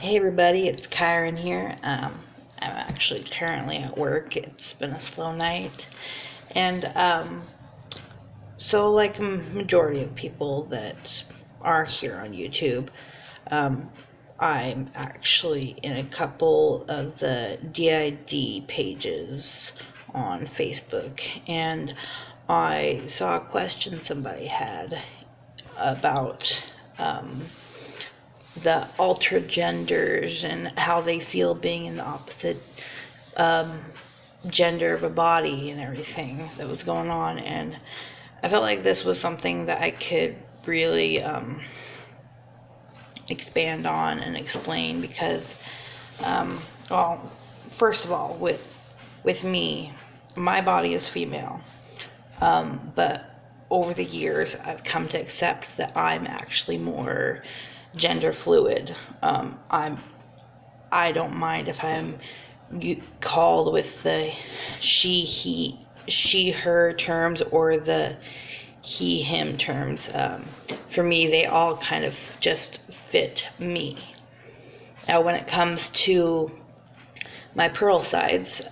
Hey everybody, it's Kyron here. I'm actually currently at work. It's been a slow night. And so, like a majority of people that are here on YouTube, um, I'm actually in a couple of the DID pages on Facebook. And I saw a question somebody had about the altered genders and how they feel being in the opposite gender of a body and everything that was going on. And I felt like this was something that I could really expand on and explain because, well, first of all, with me, my body is female, but over the years, I've come to accept that I'm actually more gender fluid. I don't mind if I'm called with the she, her terms or the he, him terms. For me, they all kind of just fit me. Now, when it comes to my pearl sides,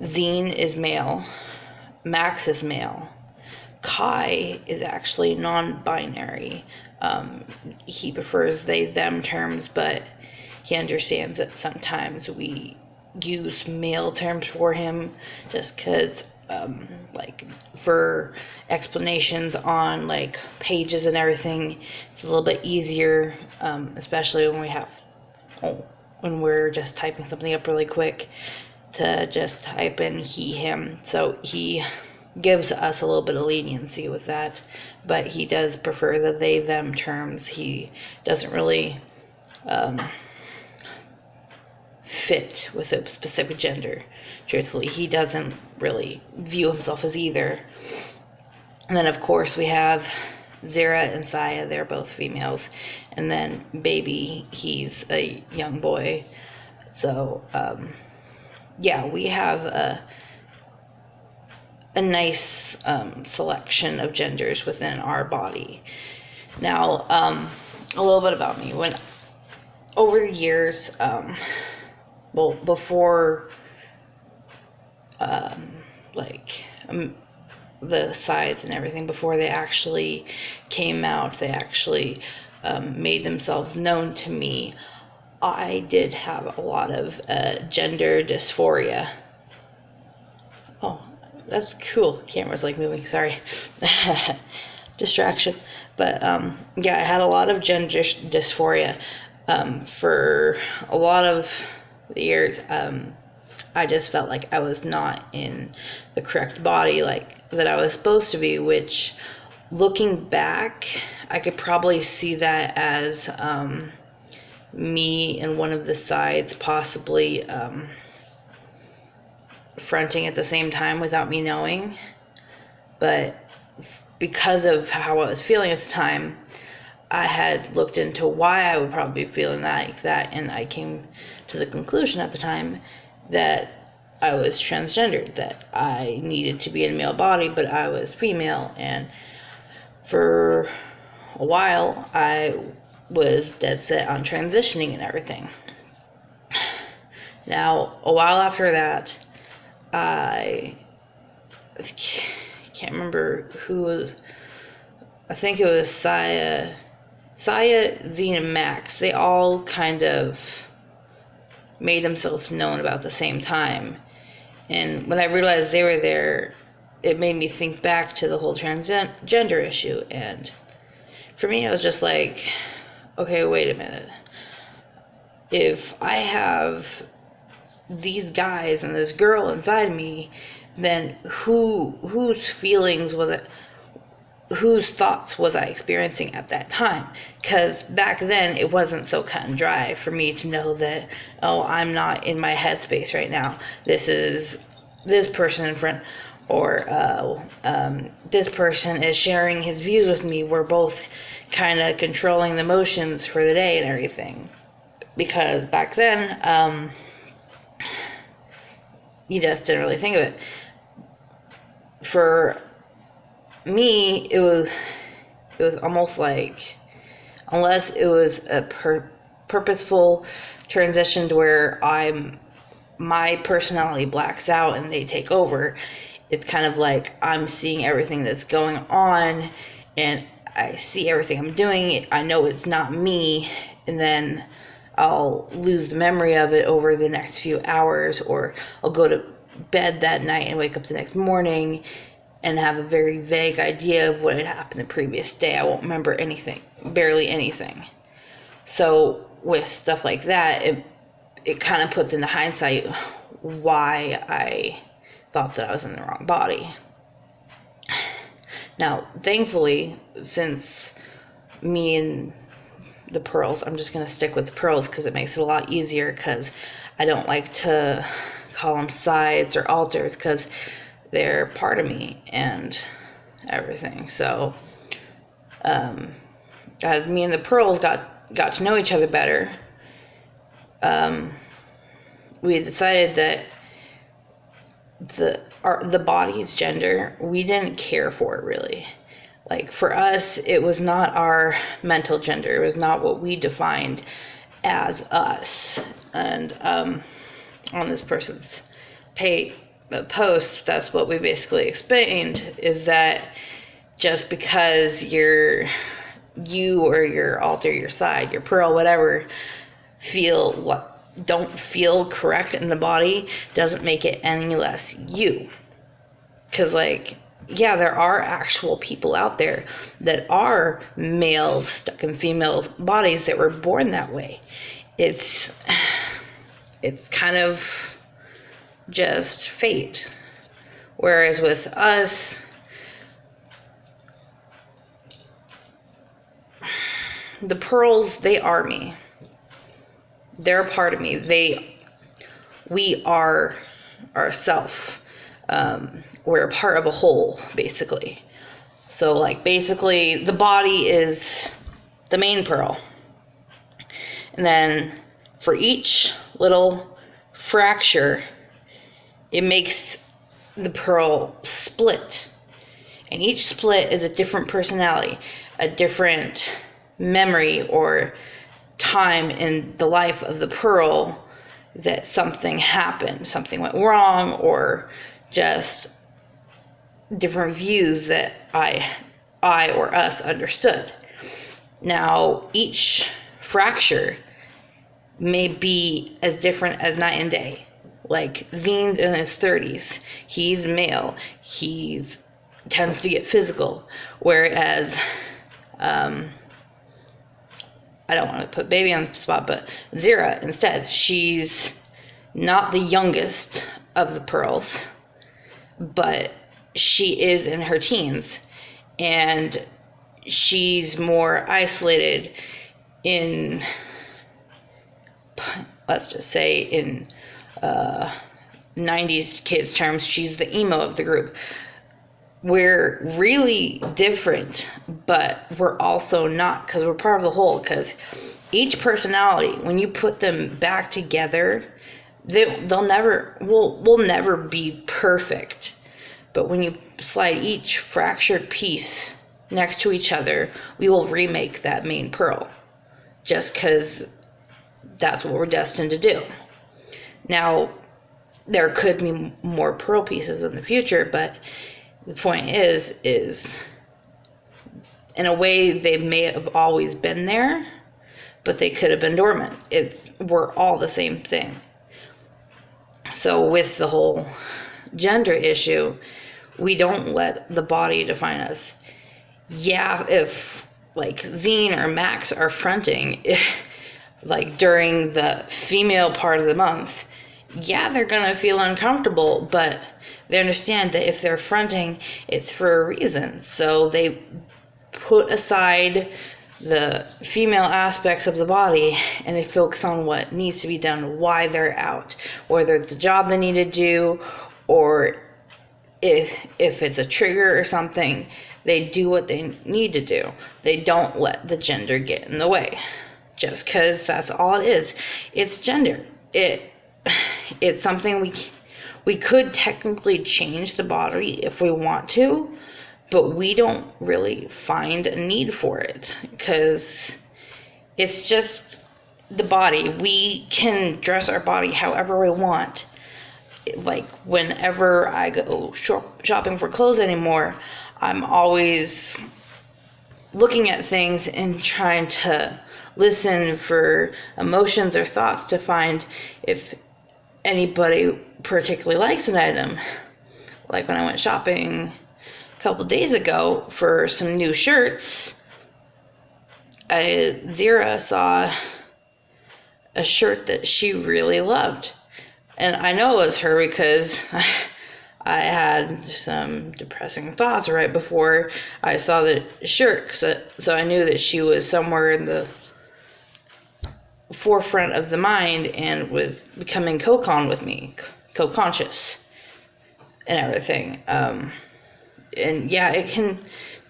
Zine is male, Max is male, Kai is actually non-binary. He prefers they, them terms, but he understands that sometimes we use male terms for him just because, like, for explanations on, like, pages and everything, it's a little bit easier, especially when we're just typing something up really quick, to just type in he, him. So he gives us a little bit of leniency with that, but he does prefer the they, them terms. He doesn't really fit with a specific gender. Truthfully, he doesn't really view himself as either. And then, of course, we have Zira and Saya. They're both females. And then Baby, he's a young boy. So, yeah, we have a nice selection of genders within our body. Now, a little bit about me. When over the years, before the sides and everything, before they actually came out, they actually made themselves known to me. I did have a lot of gender dysphoria. Oh, that's cool. Camera's like moving, sorry. Distraction. But yeah, I had a lot of gender dysphoria for a lot of the years. I just felt like I was not in the correct body, like that I was supposed to be, which, looking back, I could probably see that as me and one of the sides possibly fronting at the same time without me knowing. But because of how I was feeling at the time, I had looked into why I would probably be feeling like that, and I came to the conclusion at the time that I was transgendered, that I needed to be in a male body, but I was female. And for a while, I was dead set on transitioning and everything. Now, a while after that, I can't remember who was, I think it was Saya, Zine, and Max. They all kind of made themselves known about the same time. And when I realized they were there, it made me think back to the whole transgender issue. And for me, I was just like, okay, wait a minute. If I have these guys and this girl inside me, then whose feelings was it? Whose thoughts was I experiencing at that time? Because back then it wasn't so cut and dry for me to know that, oh, I'm not in my headspace right now. This is this person in front, or this person is sharing his views with me. We're both kind of controlling the emotions for the day and everything. Because back then, you just didn't really think of it. For me, it was almost like, unless it was a purposeful transition to where my personality blacks out and they take over. It's kind of like I'm seeing everything that's going on, and I see everything I'm doing. I know it's not me, and then I'll lose the memory of it over the next few hours, or I'll go to bed that night and wake up the next morning and have a very vague idea of what had happened the previous day. I won't remember anything, barely anything. So with stuff like that, it kind of puts into hindsight why I thought that I was in the wrong body. Now, thankfully, since me and the pearls, I'm just going to stick with the pearls because it makes it a lot easier, because I don't like to call them sides or alters, because they're part of me and everything. So as me and the pearls got to know each other better, we decided that the body's gender, we didn't care for it really. Like, for us, it was not our mental gender. It was not what we defined as us. And on this person's post, that's what we basically explained, is that just because you or your alter, your side, your pearl, whatever, don't feel correct in the body, doesn't make it any less you. Because, like, yeah, there are actual people out there that are males stuck in female bodies that were born that way. It's kind of just fate. Whereas with us, the pearls, they are me. They're a part of me. We are ourself. We're a part of a whole, basically. So, like, basically, the body is the main pearl. And then for each little fracture, it makes the pearl split. And each split is a different personality, a different memory or time in the life of the pearl that something happened, something went wrong, or just different views that I or us understood. Now, each fracture may be as different as night and day. Like, Zine's in his 30s. He's male. He tends to get physical. Whereas, I don't want to put baby on the spot, but Zira, instead, she's not the youngest of the pearls, but she is in her teens, and she's more isolated in, let's just say, in 90s kids terms, she's the emo of the group. We're really different, but we're also not, because we're part of the whole. Because each personality, when you put them back together, we'll never be perfect. But when you slide each fractured piece next to each other, we will remake that main pearl, just because that's what we're destined to do. Now, there could be more pearl pieces in the future, but the point is in a way, they may have always been there, but they could have been dormant. We're all the same thing. So with the whole gender issue, we don't let the body define us. Yeah, if like Zine or Max are fronting, like during the female part of the month, yeah, they're gonna feel uncomfortable, but they understand that if they're fronting, it's for a reason. So they put aside the female aspects of the body and they focus on what needs to be done, why they're out, whether it's a job they need to do, or if it's a trigger or something, they do what they need to do. They don't let the gender get in the way, just because that's all it is. It's gender. It's something we could technically change the body if we want to, but we don't really find a need for it, because it's just the body. We can dress our body however we want. Like, whenever I go shopping for clothes anymore, I'm always looking at things and trying to listen for emotions or thoughts to find if anybody particularly likes an item. Like when I went shopping a couple days ago for some new shirts, Zira saw a shirt that she really loved. And I know it was her because I had some depressing thoughts right before I saw the shirt. So I knew that she was somewhere in the forefront of the mind and was becoming co-conscious and everything. And yeah, it can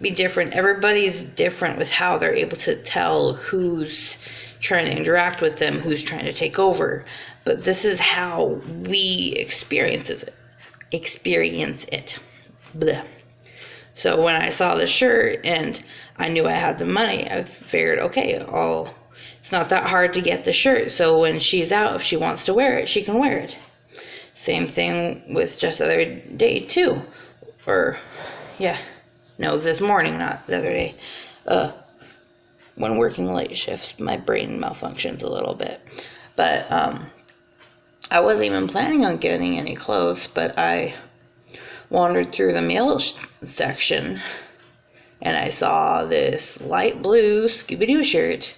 be different. Everybody's different with how they're able to tell who's trying to interact with them, who's trying to take over. But this is how we experience it. Blah. So when I saw the shirt and I knew I had the money, I figured, okay, it's not that hard to get the shirt. So when she's out, if she wants to wear it, she can wear it. Same thing with just the other day too. This morning, not the other day. When working late shifts, my brain malfunctions a little bit. But I wasn't even planning on getting any clothes, but I wandered through the mail section and I saw this light blue Scooby-Doo shirt.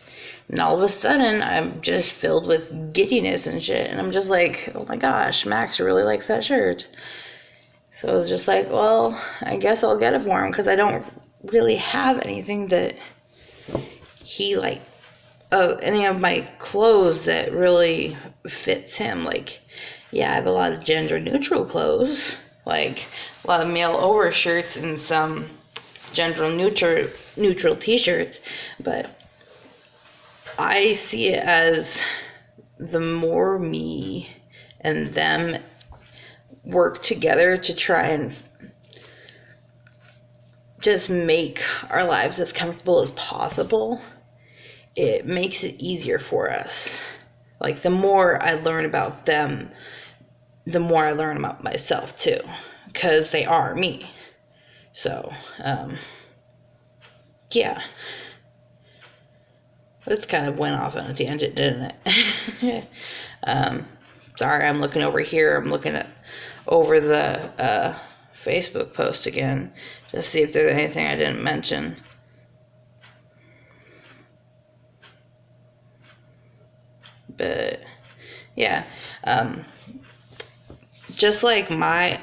And all of a sudden, I'm just filled with giddiness and shit. And I'm just like, oh my gosh, Max really likes that shirt. So I was just like, well, I guess I'll get it for him because I don't really have anything that he any of my clothes that really fits him. Like, yeah, I have a lot of gender neutral clothes, like a lot of male over shirts and some gender neutral t-shirts, but I see it as the more me and them work together to try and just make our lives as comfortable as possible, it makes it easier for us. Like, the more I learn about them, the more I learn about myself too, because they are me. So, yeah. This kind of went off on a tangent, didn't it? Sorry, I'm looking over here. I'm looking over the Facebook post again, just to see if there's anything I didn't mention. But yeah, just like our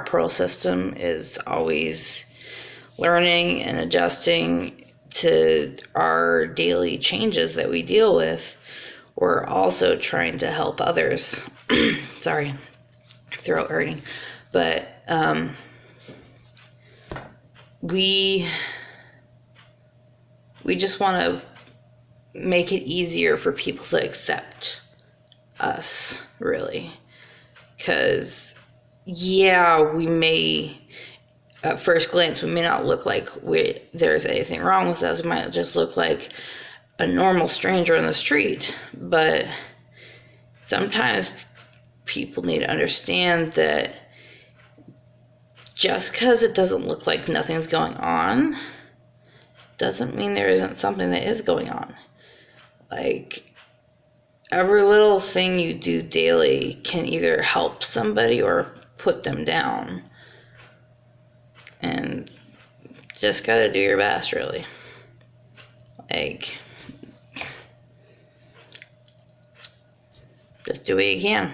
pro system is always learning and adjusting to our daily changes that we deal with, we're also trying to help others. Sorry, throat hurting. But we just want to make it easier for people to accept us, really. Because, yeah, we may, at first glance, we may not look like there's anything wrong with us. We might just look like a normal stranger on the street. But sometimes people need to understand that just because it doesn't look like nothing's going on doesn't mean there isn't something that is going on. Like, every little thing you do daily can either help somebody or put them down. And just gotta do your best, really. Like, just do what you can.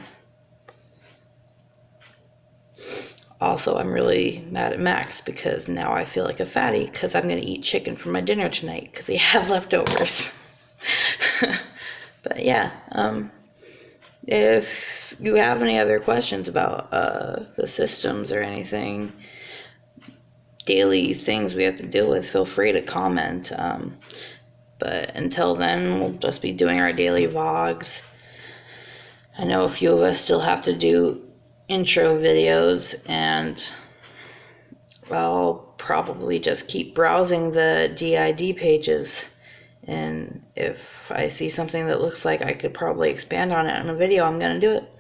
Also, I'm really mad at Max because now I feel like a fatty because I'm going to eat chicken for my dinner tonight because he has leftovers. But yeah, if you have any other questions about the systems or anything, daily things we have to deal with, feel free to comment. But until then, we'll just be doing our daily vlogs. I know a few of us still have to do intro videos, and I'll probably just keep browsing the DID pages and if I see something that looks like I could probably expand on it in a video, I'm going to do it.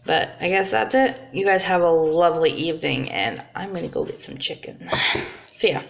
But I guess that's it. You guys have a lovely evening, and I'm going to go get some chicken. See ya.